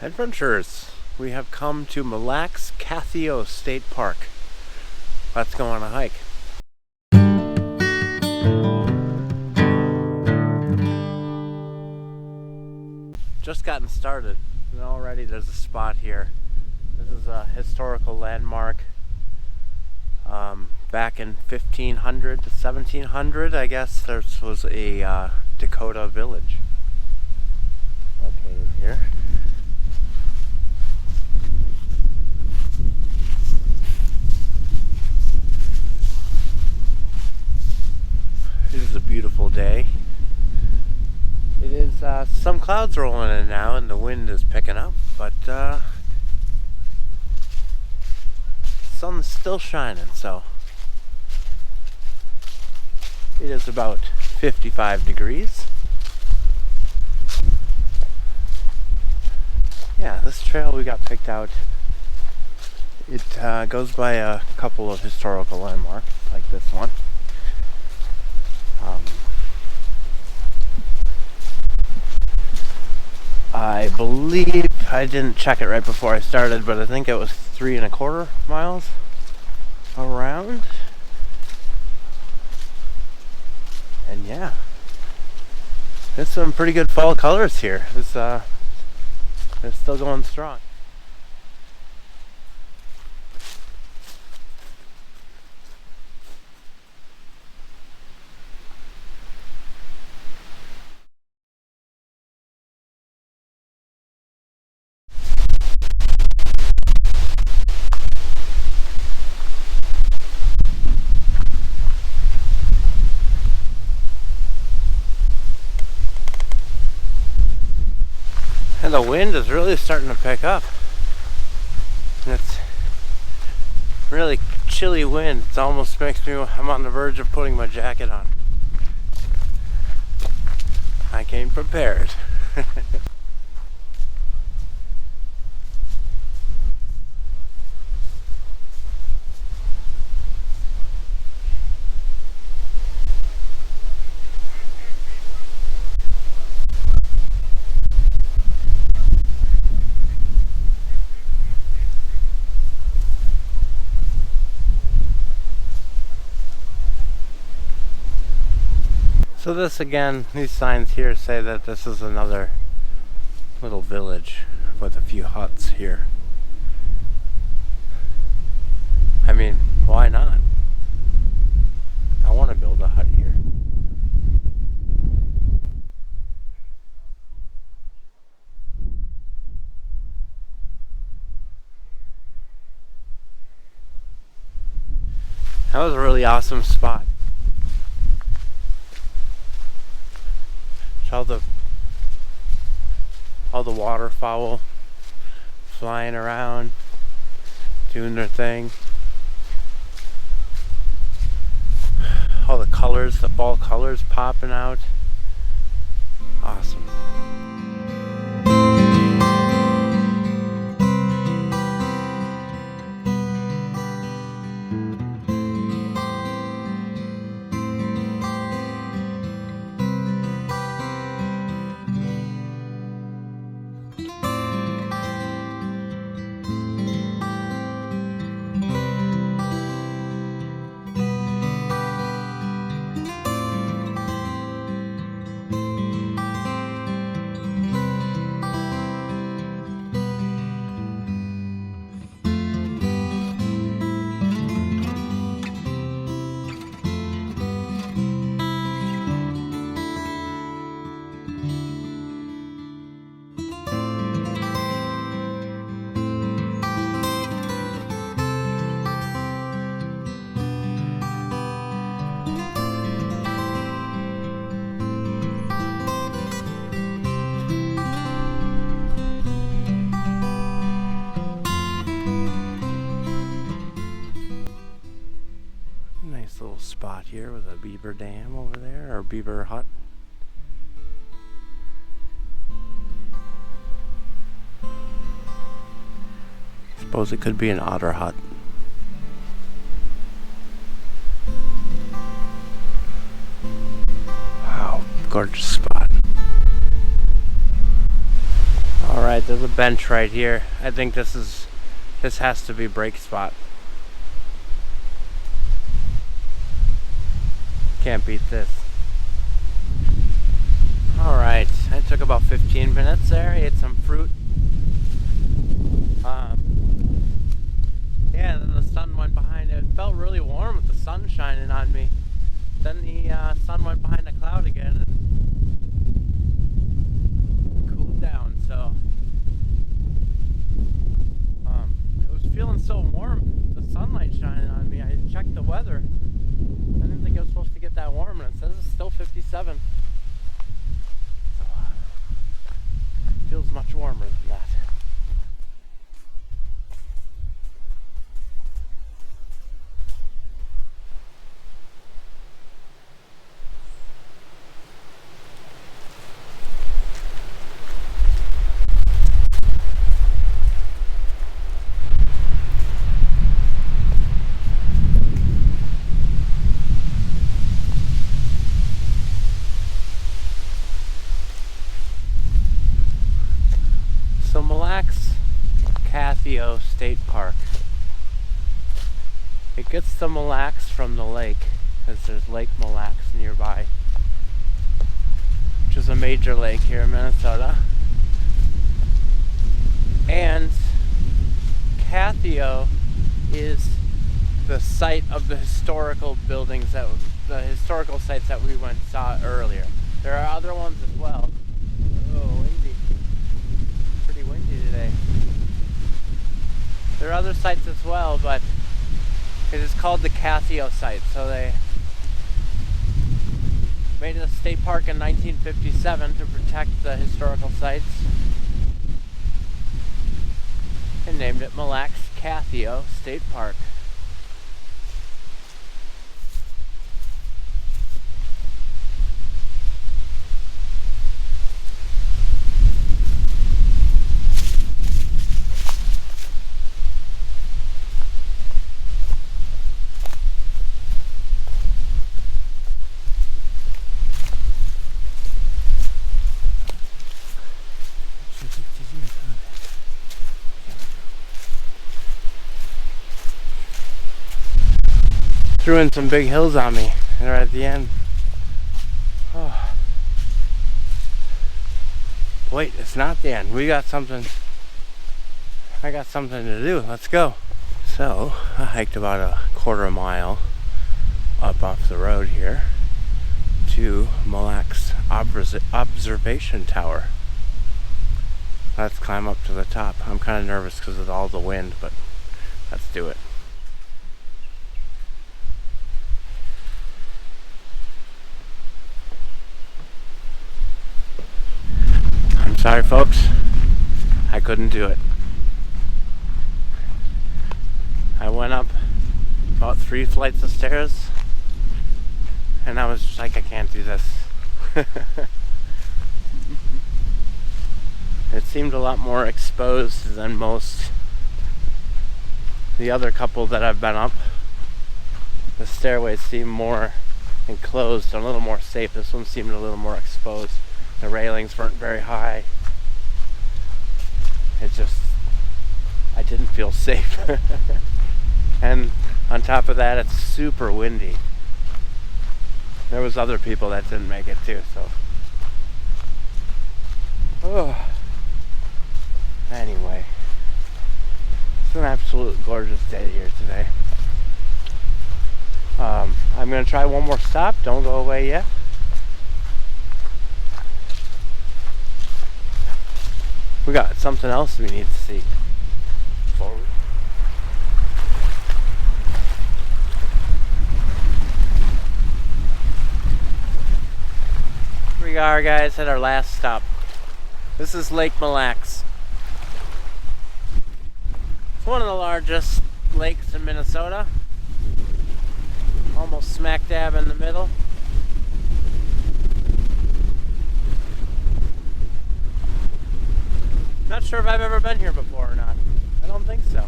Adventurers, we have come to Mille's Kathio State Park. Let's go on a hike. Just gotten started, and already there's a spot here. This is a historical landmark. Back in 1500 to 1700, I guess, there was a Dakota village located here. It is a beautiful day. It is some clouds rolling in now and the wind is picking up, but sun's still shining, so it is about 55 degrees. Yeah, this trail we got picked out, it goes by a couple of historical landmarks like this one. I believe, I didn't check it right before I started, but I think it was 3.25 miles around. And yeah, there's some pretty good fall colors here. They're still going strong. And the wind is really starting to pick up. And it's really chilly wind. It almost makes me, I'm on the verge of putting my jacket on. I came prepared. So this again, these signs here say that this is another little village with a few huts here. I mean, why not? I want to build a hut here. That was a really awesome spot. All the waterfowl flying around, doing their thing. All the colors, the fall colors popping out. Awesome. Nice little spot here with a beaver dam over there, or beaver hut. Suppose it could be an otter hut. Wow, gorgeous spot. All right. Alright, there's a bench right here. I think this has to be break spot. Can't beat this. Alright, I took about 15 minutes there, ate some fruit. Yeah, and then the sun went behind it. It felt really warm with the sun shining on me. Then the sun went behind a cloud again and cooled down, so it was feeling so warm, the sunlight shining on me. I checked the weather. I didn't think it was supposed to get that warm, and it says it's still 57. So, feels much warmer than that. So Kathio State Park. It gets the Mille from the lake, because there's Lake Mille nearby, which is a major lake here in Minnesota. And Kathio is the site of the historical buildings the historical sites that we saw earlier. There are other ones as well. Oh, windy. Pretty windy today. There are other sites as well, but it is called the Kathio site. So they made it a state park in 1957 to protect the historical sites and named it Mille Kathio State Park. Threw in some big hills on me right at the end. Oh. Wait, it's not the end. I got something to do. Let's go. So I hiked about a quarter mile up off the road here to Mille Observation Tower. Let's climb up to the top. I'm kind of nervous because of all the wind, but let's do it. Sorry folks, I couldn't do it. I went up about 3 flights of stairs and I was just like, I can't do this. It seemed a lot more exposed than the other couple that I've been up. The stairways seemed more enclosed and a little more safe. This one seemed a little more exposed. The railings weren't very high. I didn't feel safe. And on top of that, it's super windy. There was other people that didn't make it too, so. Oh. Anyway, it's an absolute gorgeous day here today. I'm gonna try one more stop. Don't go away yet. We got something else we need to see. Forward. Here we are, guys, at our last stop. This is Lake Mille. It's one of the largest lakes in Minnesota. Almost smack dab in the middle. Not sure if I've ever been here before or not. I don't think so.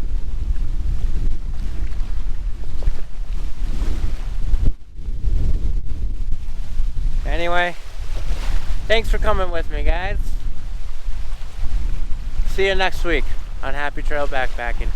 Anyway, thanks for coming with me, guys. See you next week on Happy Trail Backpacking.